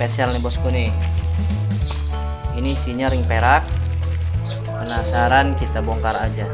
spesial nih bosku nih. Ini isinya ring perak. Penasaran, kita bongkar aja.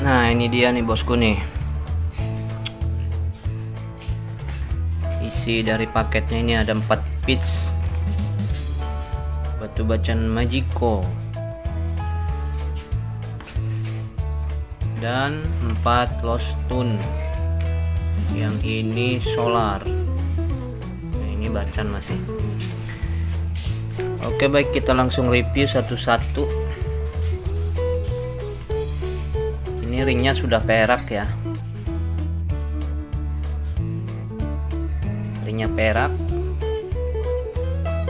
Nah, ini dia nih bosku nih. Isi dari paketnya ini ada 4 piece batu bacan Magico dan 4 lost stone. Yang ini solar. Nah, ini bacan masih. Oke, baik, kita langsung review satu-satu. Ini ringnya sudah perak ya, ringnya perak,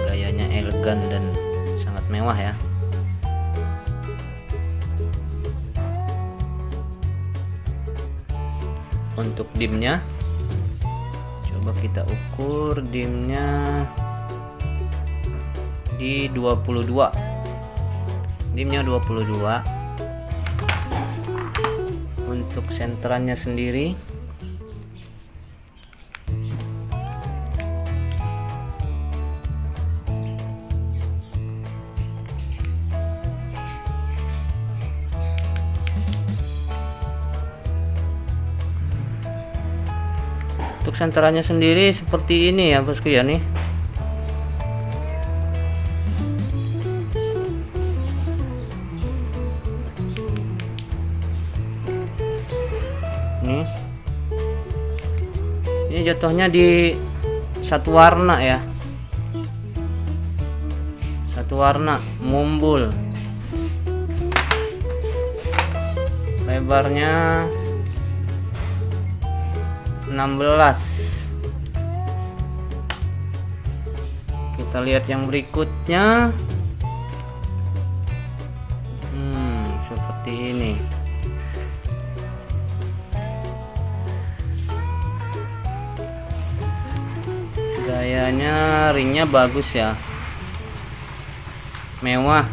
gayanya elegan dan sangat mewah ya. Untuk dimnya, coba kita ukur dimnya di 22, dimnya 22. Untuk senterannya sendiri seperti ini ya bosku ya nih. Ini jatuhnya di satu warna ya, satu warna mumbul. Lebarnya 16. Kita lihat yang berikutnya. Seperti ini. Gayanya, ringnya bagus ya, mewah.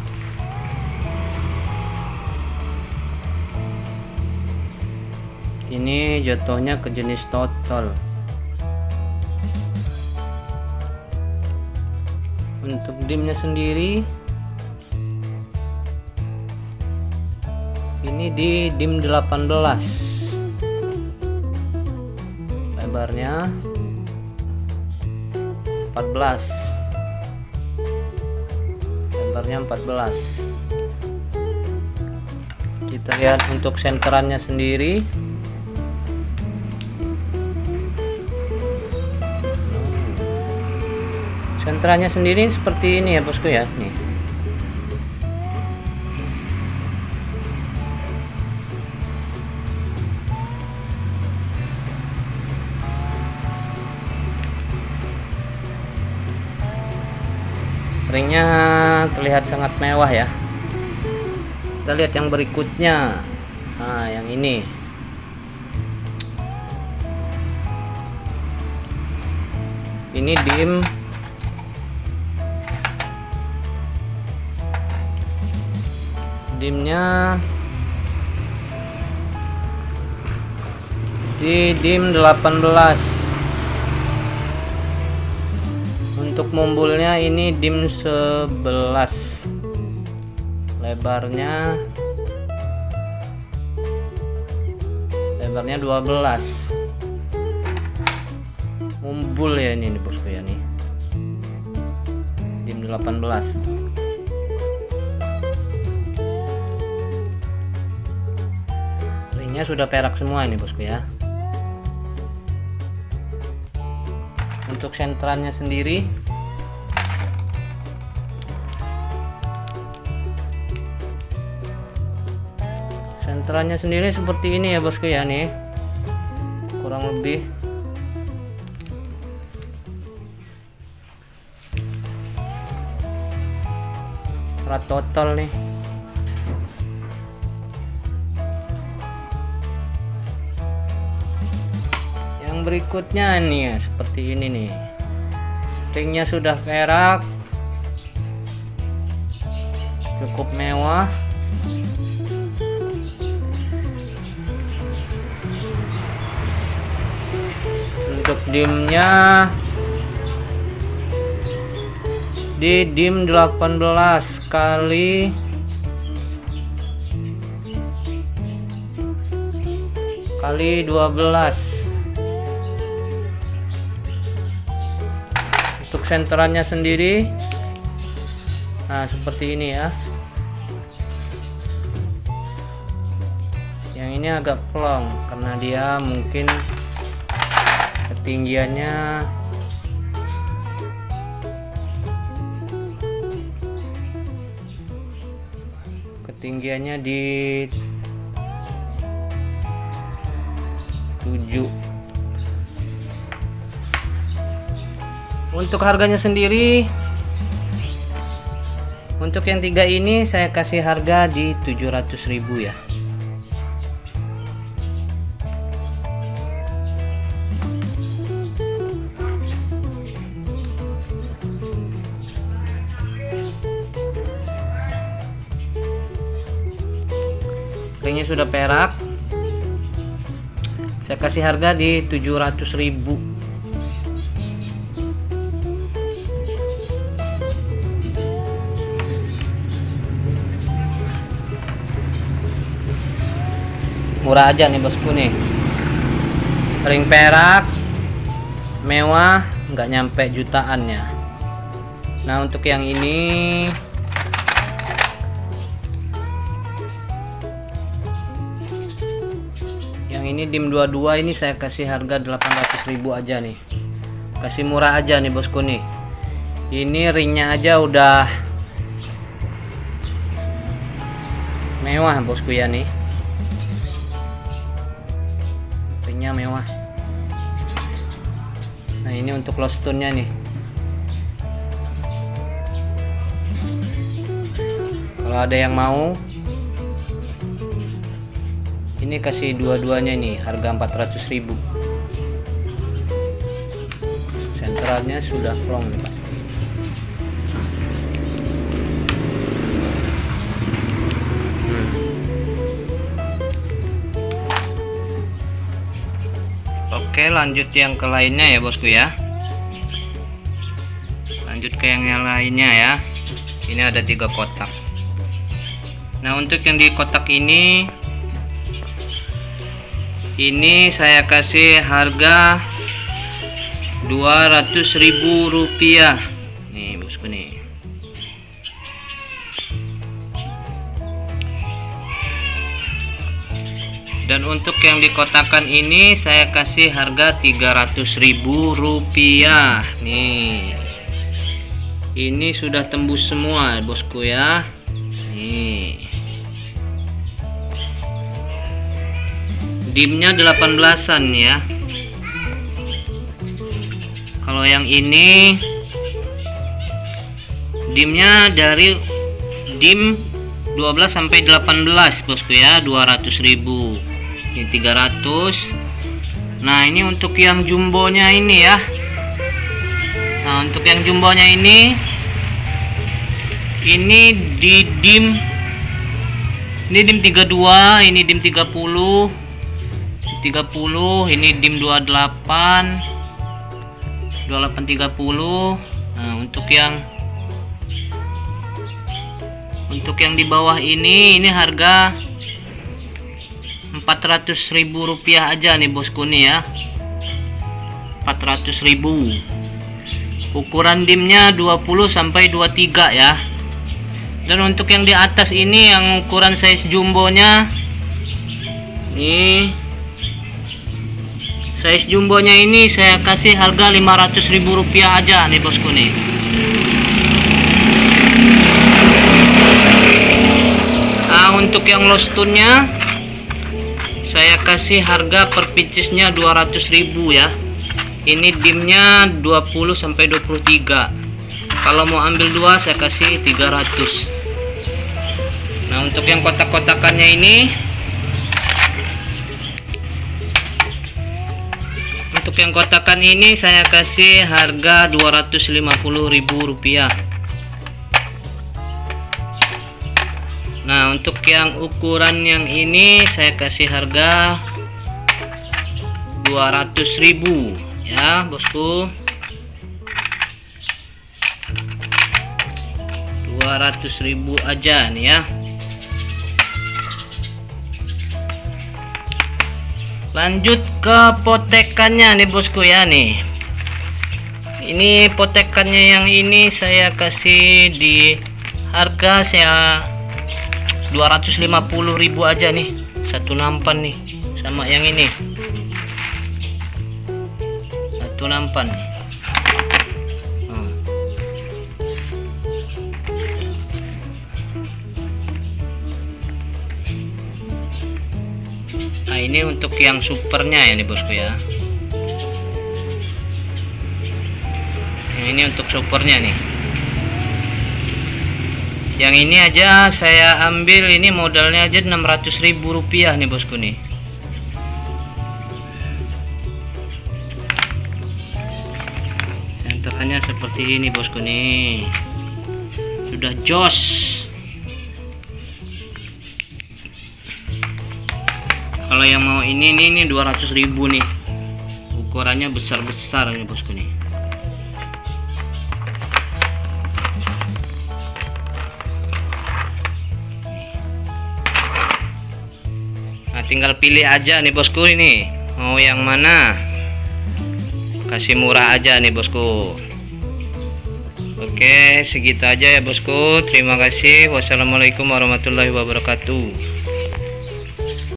Ini jatuhnya ke jenis total. Untuk dimnya sendiri ini di dim 18, lebarnya 14, lebarnya 14. Kita lihat untuk senterannya sendiri. Senterannya sendiri seperti ini ya bosku ya, nih. ringnya terlihat sangat mewah ya. Kita lihat yang berikutnya. Nah, yang ini dimnya di dim 18. Untuk mumbulnya ini dim 11. Lebarnya 12. Mumbul ya ini bosku ya nih. Dim 18. Ringnya sudah perak semua ini bosku ya. Untuk sentrannya sendiri seperti ini ya bosku ya nih, kurang lebih. Rat total nih. Yang berikutnya nih ya, seperti ini nih. Ringnya sudah perak, cukup mewah. Untuk dimnya di dim 18 kali kali 12. Untuk senterannya sendiri nah seperti ini ya. Yang ini agak plong karena dia mungkin ketinggiannya di 7. Untuk harganya sendiri, untuk yang 3 ini saya kasih harga di 700.000 ya. Ringnya sudah perak, saya kasih harga di 700.000. Murah aja nih bosku nih. Ring perak, mewah, nggak nyampe jutaannya. Nah untuk yang ini dim 22 ini saya kasih harga 800.000 aja nih. Kasih murah aja nih bosku nih. Ini ringnya aja udah mewah bosku ya nih. Ringnya mewah. Nah ini untuk lost tune-nya nih. Kalau ada yang mau, ini kasih dua-duanya nih harga 400.000. Sentralnya sudah plong nih pasti. Oke lanjut yang ke lainnya ya bosku ya. Lanjut ke yang lainnya ya. Ini ada 3 kotak. Nah untuk yang di kotak ini saya kasih harga 200.000 rupiah nih bosku nih. Dan untuk yang dikotakan ini saya kasih harga 300.000 rupiah nih. Ini sudah tembus semua bosku ya nih. Dimnya 18an ya. Kalau yang ini dimnya dari dim 12 sampai 18 bosku ya, 200.000. Ini 300. Nah ini untuk yang jumbonya ini ya. Nah untuk yang jumbonya ini di dim, ini dim 32, ini dim 30, ini dim 28 30. Nah untuk yang di bawah ini harga 400.000 rupiah aja nih bosku nih ya, 400.000. ukuran dimnya 20 sampai 23 ya. Dan untuk yang di atas ini yang ukuran size jumbonya nih, size jumbonya ini saya kasih harga 500.000 rupiah aja nih bosku nih. Nah untuk yang lostunnya saya kasih harga per piecesnya 200.000 ya. Ini dimnya 20 sampai 23. Kalau mau ambil dua saya kasih 300. Nah untuk yang kotak-kotakannya ini, untuk yang kotakan ini saya kasih harga 250.000 rupiah. Nah untuk yang ukuran yang ini saya kasih harga 200.000 ya bosku, 200.000 aja nih ya. Lanjut ke potekannya nih bosku ya nih. Ini potekannya yang ini saya kasih di harga saya 250.000 aja nih, satu nampan nih, sama yang ini satu nampan. Nah ini untuk yang supernya ya nih bosku ya. Yang ini untuk supernya nih. Yang ini aja saya ambil, ini modalnya aja 600.000 rupiah nih bosku nih. Cetakannya seperti ini bosku nih, sudah jos. Kalau yang mau ini 200.000 nih, ukurannya besar-besar nih bosku nih. Nah tinggal pilih aja nih bosku ini mau yang mana, kasih murah aja nih bosku. Oke segitu aja ya bosku, terima kasih. Wassalamualaikum warahmatullahi wabarakatuh.